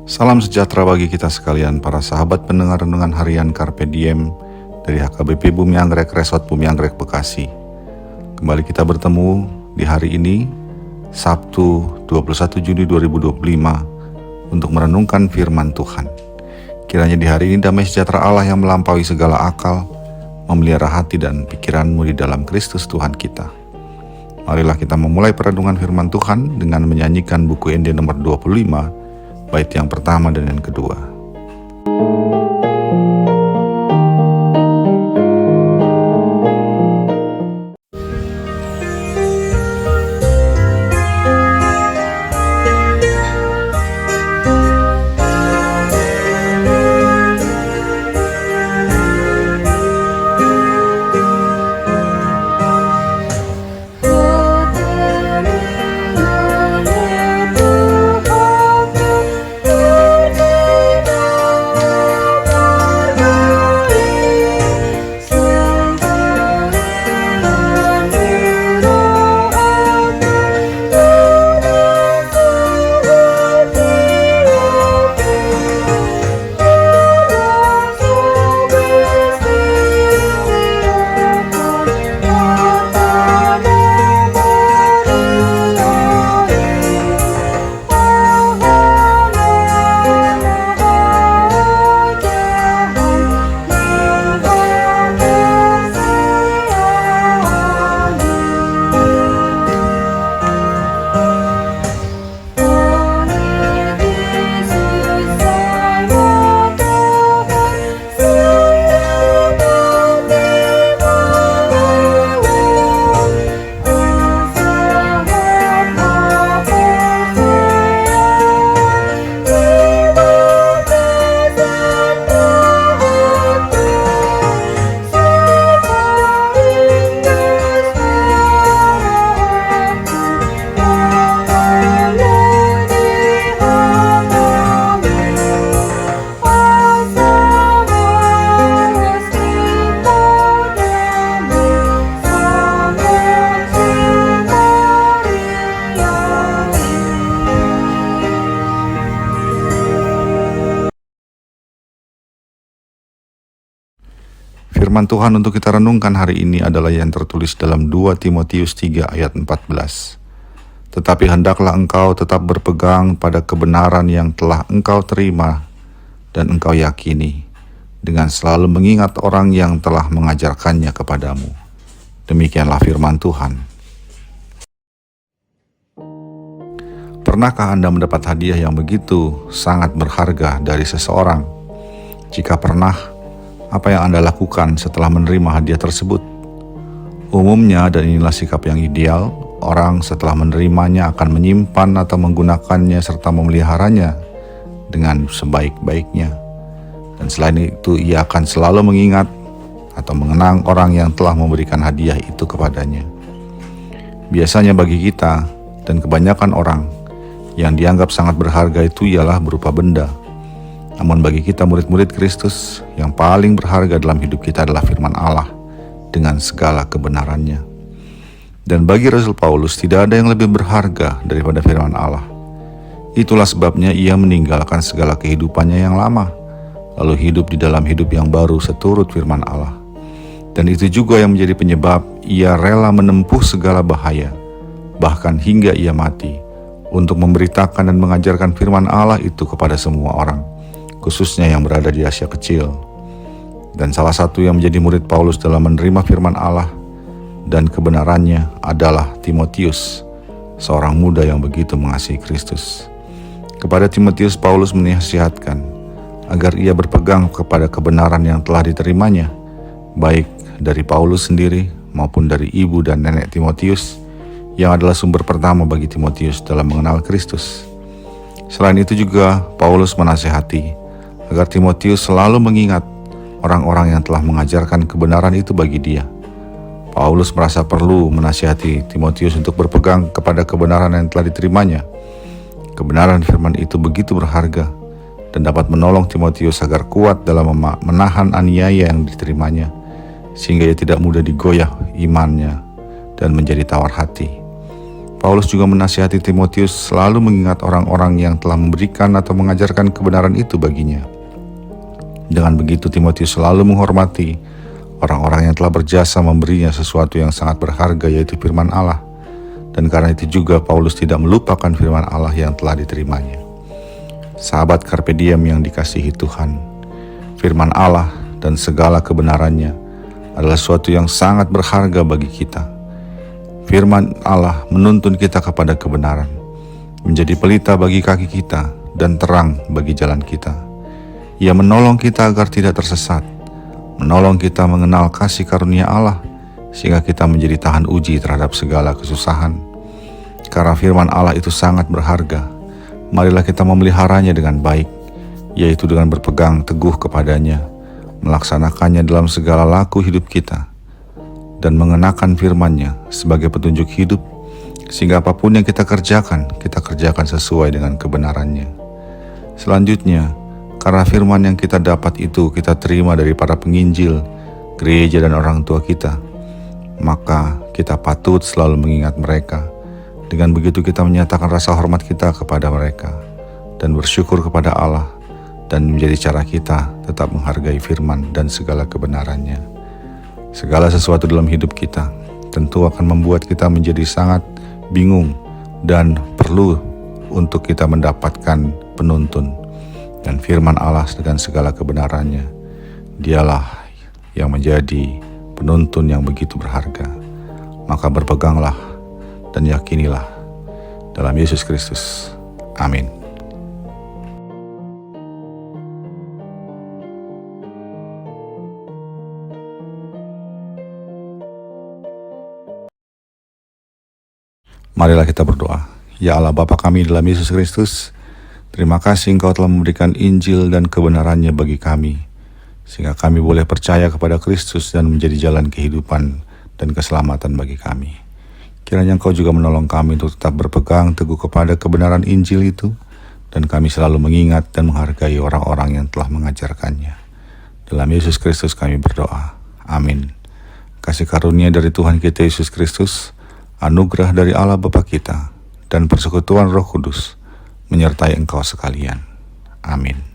Salam sejahtera bagi kita sekalian, para sahabat pendengar renungan harian Carpe Diem dari HKBP Bumi Anggrek Resort Bumi Anggrek Bekasi. Kembali kita bertemu di hari ini, Sabtu 21 Juni 2025, untuk merenungkan firman Tuhan. Kiranya di hari ini damai sejahtera Allah yang melampaui segala akal, memelihara hati dan pikiranmu di dalam Kristus Tuhan kita. Marilah kita memulai perenungan firman Tuhan dengan menyanyikan buku ND nomor 25, bait yang pertama dan yang kedua. Firman Tuhan untuk kita renungkan hari ini adalah yang tertulis dalam 2 Timotius 3 ayat 14. Tetapi hendaklah engkau tetap berpegang pada kebenaran yang telah engkau terima dan engkau yakini, dengan selalu mengingat orang yang telah mengajarkannya kepadamu. Demikianlah firman Tuhan. Pernahkah Anda mendapat hadiah yang begitu sangat berharga dari seseorang? Jika pernah, apa yang Anda lakukan setelah menerima hadiah tersebut? Umumnya, dan inilah sikap yang ideal, orang setelah menerimanya akan menyimpan atau menggunakannya serta memeliharanya dengan sebaik-baiknya. Dan selain itu, ia akan selalu mengingat atau mengenang orang yang telah memberikan hadiah itu kepadanya. Biasanya bagi kita dan kebanyakan orang, yang dianggap sangat berharga itu ialah berupa benda. Namun bagi kita murid-murid Kristus, yang paling berharga dalam hidup kita adalah firman Allah dengan segala kebenarannya. Dan bagi Rasul Paulus tidak ada yang lebih berharga daripada firman Allah. Itulah sebabnya ia meninggalkan segala kehidupannya yang lama, lalu hidup di dalam hidup yang baru seturut firman Allah. Dan itu juga yang menjadi penyebab ia rela menempuh segala bahaya, bahkan hingga ia mati, untuk memberitakan dan mengajarkan firman Allah itu kepada semua orang, khususnya yang berada di Asia Kecil. Dan salah satu yang menjadi murid Paulus dalam menerima firman Allah dan kebenarannya adalah Timotius, seorang muda yang begitu mengasihi Kristus. Kepada Timotius, Paulus menasihatkan agar ia berpegang kepada kebenaran yang telah diterimanya, baik dari Paulus sendiri maupun dari ibu dan nenek Timotius, yang adalah sumber pertama bagi Timotius dalam mengenal Kristus. Selain itu juga, Paulus menasihati agar Timotius selalu mengingat orang-orang yang telah mengajarkan kebenaran itu bagi dia. Paulus merasa perlu menasihati Timotius untuk berpegang kepada kebenaran yang telah diterimanya. Kebenaran firman itu begitu berharga dan dapat menolong Timotius agar kuat dalam menahan aniaya yang diterimanya, sehingga ia tidak mudah digoyah imannya dan menjadi tawar hati. Paulus juga menasihati Timotius selalu mengingat orang-orang yang telah memberikan atau mengajarkan kebenaran itu baginya. Dengan begitu Timotius selalu menghormati orang-orang yang telah berjasa memberinya sesuatu yang sangat berharga, yaitu firman Allah. Dan karena itu juga Paulus tidak melupakan firman Allah yang telah diterimanya. Sahabat Carpe Diem yang dikasihi Tuhan, firman Allah dan segala kebenarannya adalah sesuatu yang sangat berharga bagi kita. Firman Allah menuntun kita kepada kebenaran, menjadi pelita bagi kaki kita dan terang bagi jalan kita. Ia menolong kita agar tidak tersesat, menolong kita mengenal kasih karunia Allah, sehingga kita menjadi tahan uji terhadap segala kesusahan. Karena firman Allah itu sangat berharga, marilah kita memeliharanya dengan baik, yaitu dengan berpegang teguh kepadanya, melaksanakannya dalam segala laku hidup kita, dan mengenakan firman-Nya sebagai petunjuk hidup, sehingga apapun yang kita kerjakan sesuai dengan kebenarannya. Selanjutnya, karena firman yang kita dapat itu kita terima dari para penginjil, gereja dan orang tua kita, maka kita patut selalu mengingat mereka. Dengan begitu kita menyatakan rasa hormat kita kepada mereka dan bersyukur kepada Allah, dan menjadi cara kita tetap menghargai firman dan segala kebenarannya. Segala sesuatu dalam hidup kita tentu akan membuat kita menjadi sangat bingung dan perlu untuk kita mendapatkan penuntun. Dan firman Allah dengan segala kebenarannya, dialah yang menjadi penuntun yang begitu berharga. Maka berpeganglah dan yakinilah dalam Yesus Kristus. Amin. Marilah kita berdoa. Ya Allah Bapa kami dalam Yesus Kristus, terima kasih Engkau telah memberikan Injil dan kebenarannya bagi kami, sehingga kami boleh percaya kepada Kristus dan menjadi jalan kehidupan dan keselamatan bagi kami. Kiranya Engkau juga menolong kami untuk tetap berpegang teguh kepada kebenaran Injil itu, dan kami selalu mengingat dan menghargai orang-orang yang telah mengajarkannya. Dalam Yesus Kristus kami berdoa. Amin. Kasih karunia dari Tuhan kita Yesus Kristus, anugerah dari Allah Bapa kita, dan persekutuan Roh Kudus menyertai engkau sekalian. Amin.